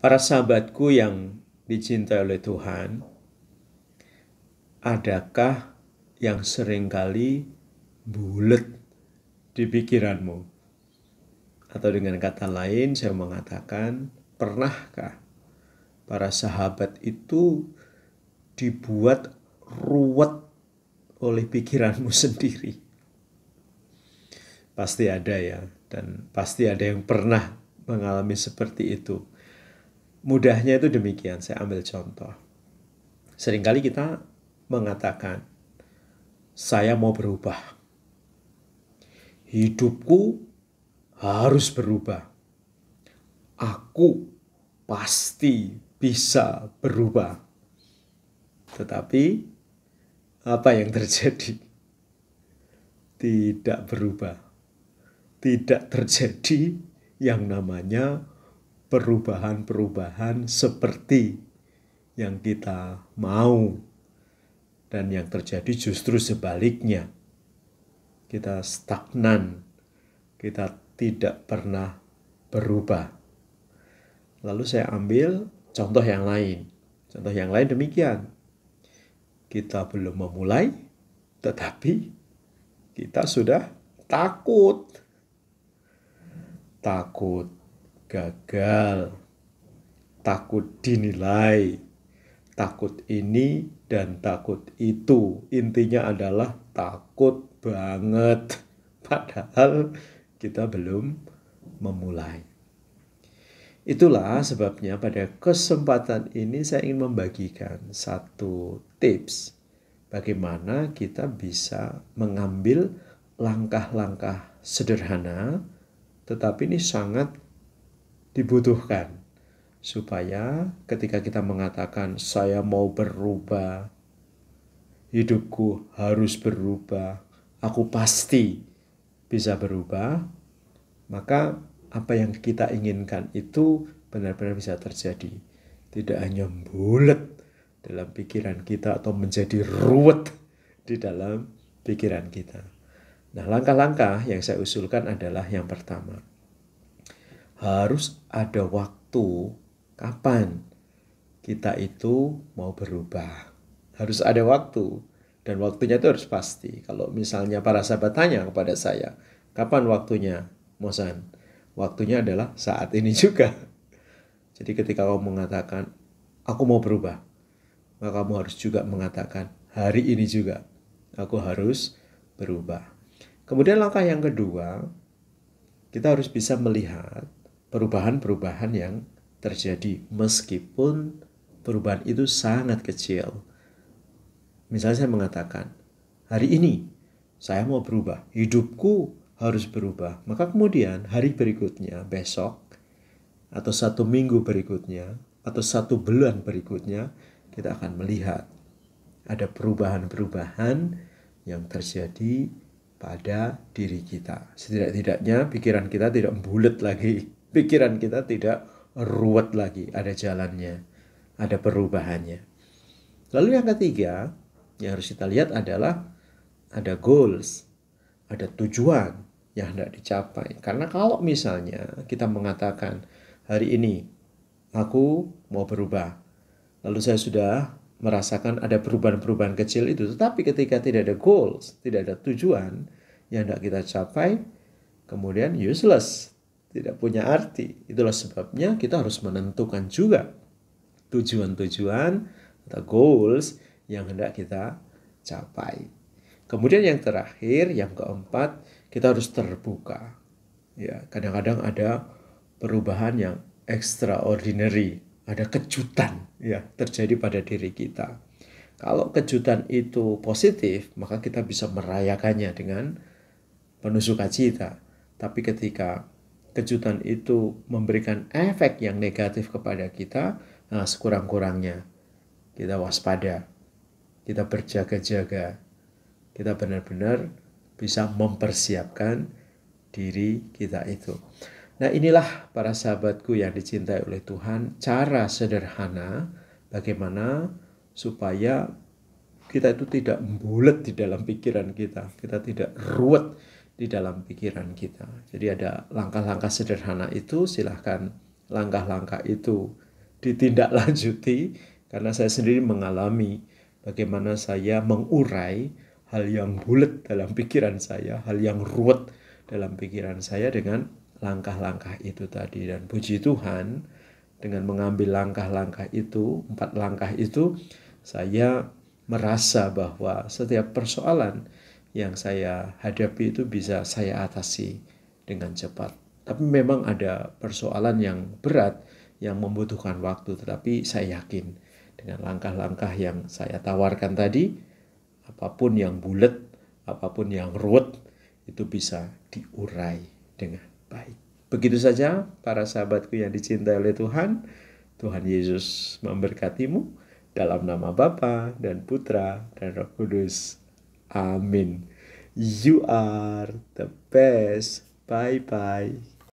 Para sahabatku yang dicintai oleh Tuhan, adakah yang seringkali bulet di pikiranmu? Atau dengan kata lain, saya mengatakan, pernahkah para sahabat itu dibuat ruwet oleh pikiranmu sendiri? Pasti ada ya, dan pasti ada yang pernah mengalami seperti itu. Mudahnya itu demikian, saya ambil contoh. Seringkali kita mengatakan, saya mau berubah. Hidupku harus berubah. Aku pasti bisa berubah. Tetapi apa yang terjadi? Tidak berubah. Tidak terjadi yang namanya perubahan-perubahan seperti yang kita mau. Dan yang terjadi justru sebaliknya. Kita stagnan. Kita tidak pernah berubah. Lalu saya ambil contoh yang lain. Contoh yang lain demikian. Kita belum memulai, tetapi kita sudah takut. Takut gagal, takut dinilai, takut ini dan takut itu. Intinya adalah takut banget. Padahal kita belum memulai. Itulah sebabnya pada kesempatan ini saya ingin membagikan satu tips bagaimana kita bisa mengambil langkah-langkah sederhana, tetapi ini sangat dibutuhkan supaya ketika kita mengatakan saya mau berubah, hidupku harus berubah, aku pasti bisa berubah, maka apa yang kita inginkan itu benar-benar bisa terjadi. Tidak hanya bulat dalam pikiran kita atau menjadi ruwet di dalam pikiran kita. Nah, langkah-langkah yang saya usulkan adalah yang pertama. Harus ada waktu kapan kita itu mau berubah. Harus ada waktu. Dan waktunya itu harus pasti. Kalau misalnya para sahabat tanya kepada saya, kapan waktunya, Mosan? Waktunya adalah saat ini juga. Jadi ketika kamu mengatakan, aku mau berubah, maka kamu harus juga mengatakan, hari ini juga, aku harus berubah. Kemudian langkah yang kedua, kita harus bisa melihat perubahan-perubahan yang terjadi meskipun perubahan itu sangat kecil. Misalnya saya mengatakan, hari ini saya mau berubah, hidupku harus berubah. Maka kemudian hari berikutnya, besok, atau 1 minggu berikutnya, atau 1 bulan berikutnya, kita akan melihat ada perubahan-perubahan yang terjadi pada diri kita. Setidak-tidaknya pikiran kita tidak bulat lagi. Pikiran kita tidak ruwet lagi. Ada jalannya. Ada perubahannya. Lalu yang ketiga, yang harus kita lihat adalah ada goals. Ada tujuan yang hendak dicapai. Karena kalau misalnya kita mengatakan, hari ini aku mau berubah. Lalu saya sudah merasakan ada perubahan-perubahan kecil itu. Tetapi ketika tidak ada goals, tidak ada tujuan yang hendak kita capai, kemudian useless, tidak punya arti. Itulah sebabnya kita harus menentukan juga tujuan-tujuan atau goals yang hendak kita capai. Kemudian yang terakhir, yang keempat, kita harus terbuka. Ya, kadang-kadang ada perubahan yang extraordinary, ada kejutan ya terjadi pada diri kita. Kalau kejutan itu positif, maka kita bisa merayakannya dengan penuh sukacita. Tapi ketika kejutan itu memberikan efek yang negatif kepada kita, nah sekurang-kurangnya kita waspada, kita berjaga-jaga, kita benar-benar bisa mempersiapkan diri kita itu. Nah, inilah para sahabatku yang dicintai oleh Tuhan, cara sederhana bagaimana supaya kita itu tidak bulat di dalam pikiran kita tidak ruwet di dalam pikiran kita. Jadi ada langkah-langkah sederhana itu, silahkan langkah-langkah itu ditindaklanjuti karena saya sendiri mengalami bagaimana saya mengurai hal yang bulat dalam pikiran saya, hal yang ruwet dalam pikiran saya dengan langkah-langkah itu tadi. Dan puji Tuhan, dengan mengambil langkah-langkah itu, 4 langkah itu, saya merasa bahwa setiap persoalan yang saya hadapi itu bisa saya atasi dengan cepat. Tapi memang ada persoalan yang berat yang membutuhkan waktu, tetapi saya yakin dengan langkah-langkah yang saya tawarkan tadi, apapun yang bulat, apapun yang ruwet, itu bisa diurai dengan baik. Begitu saja para sahabatku yang dicintai oleh Tuhan. Tuhan Yesus memberkatimu dalam nama Bapa dan Putra dan Roh Kudus. Amin. You are the best. Bye-bye.